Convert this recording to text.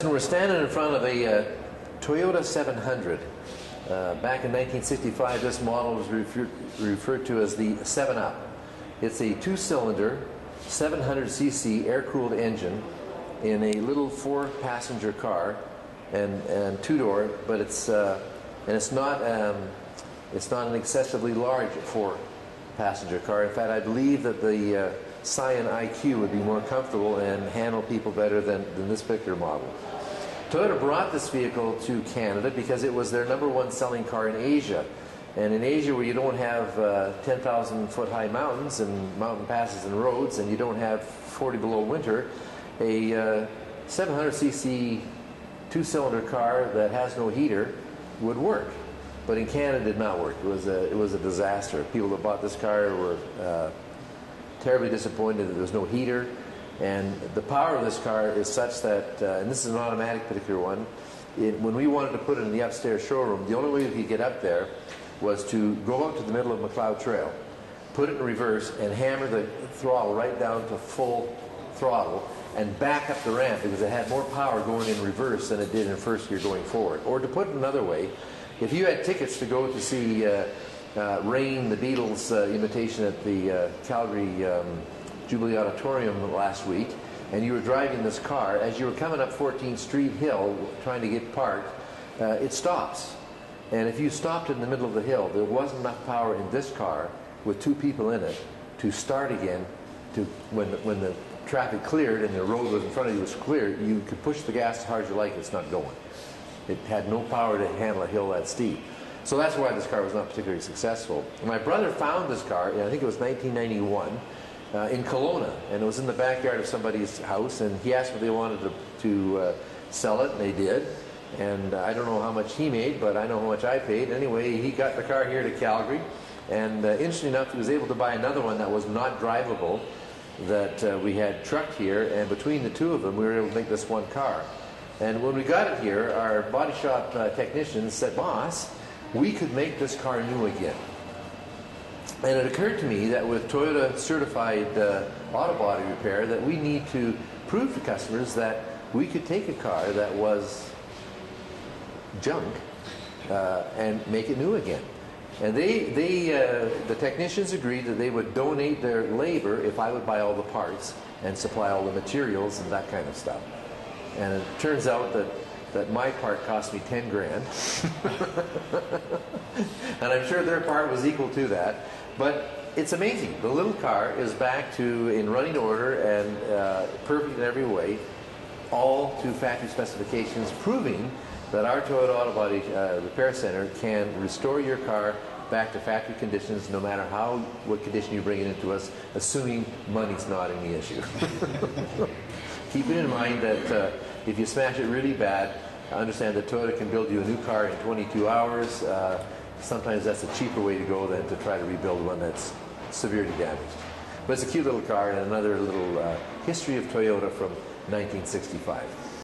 We're standing in front of a Toyota 700. Back in 1965, this model was referred to as the 7-Up. It's a two-cylinder, 700cc air-cooled engine in a little 4-passenger car and two-door, but it's not an excessively large 4-passenger car. In fact, I believe that the Scion IQ would be more comfortable and handle people better than this particular model. Toyota brought this vehicle to Canada because it was their #1 selling car in Asia. And in Asia, where you don't have 10,000-foot high mountains and mountain passes and roads, and you don't have 40 below winter, a 700cc two-cylinder car that has no heater would work. But in Canada, it did not work. It was a disaster. People that bought this car were terribly disappointed that there was no heater. And the power of this car is such that, and this is an automatic particular one, when we wanted to put it in the upstairs showroom, the only way we could get up there was to go out to the middle of Macleod Trail, put it in reverse, and hammer the throttle right down to full throttle, and back up the ramp because it had more power going in reverse than it did in first gear going forward. Or to put it another way, if you had tickets to go to see Rain, the Beatles imitation at the Calgary Jubilee Auditorium last week, and you were driving this car, as you were coming up 14th Street Hill trying to get parked, it stops. And if you stopped in the middle of the hill, there wasn't enough power in this car with 2 people in it to start again. When the traffic cleared and the road was in front of you was clear, you could push the gas as hard as you like, it's not going. It had no power to handle a hill that steep. So that's why this car was not particularly successful. My brother found this car, I think it was 1991, in Kelowna, and it was in the backyard of somebody's house, and he asked if they wanted to sell it, and they did. And I don't know how much he made, but I know how much I paid. Anyway, he got the car here to Calgary, and interestingly enough, he was able to buy another one that was not drivable that we had trucked here, and between the two of them, we were able to make this one car. And when we got it here, our body shop technicians said, "Boss, we could make this car new again." And it occurred to me that with Toyota certified auto body repair that we need to prove to customers that we could take a car that was junk and make it new again. And the technicians agreed that they would donate their labor if I would buy all the parts and supply all the materials and that kind of stuff. And it turns out that my part cost me 10 grand. And I'm sure their part was equal to that. But it's amazing. The little car is back to in running order and perfect in every way, all to factory specifications, proving that our Toyota Auto Body Repair Center can restore your car back to factory conditions no matter what condition you bring it into us, assuming money's not in the issue. Keeping in mind that if you smash it really bad, understand that Toyota can build you a new car in 22 hours. Sometimes that's a cheaper way to go than to try to rebuild one that's severely damaged. But it's a cute little car and another little history of Toyota from 1965.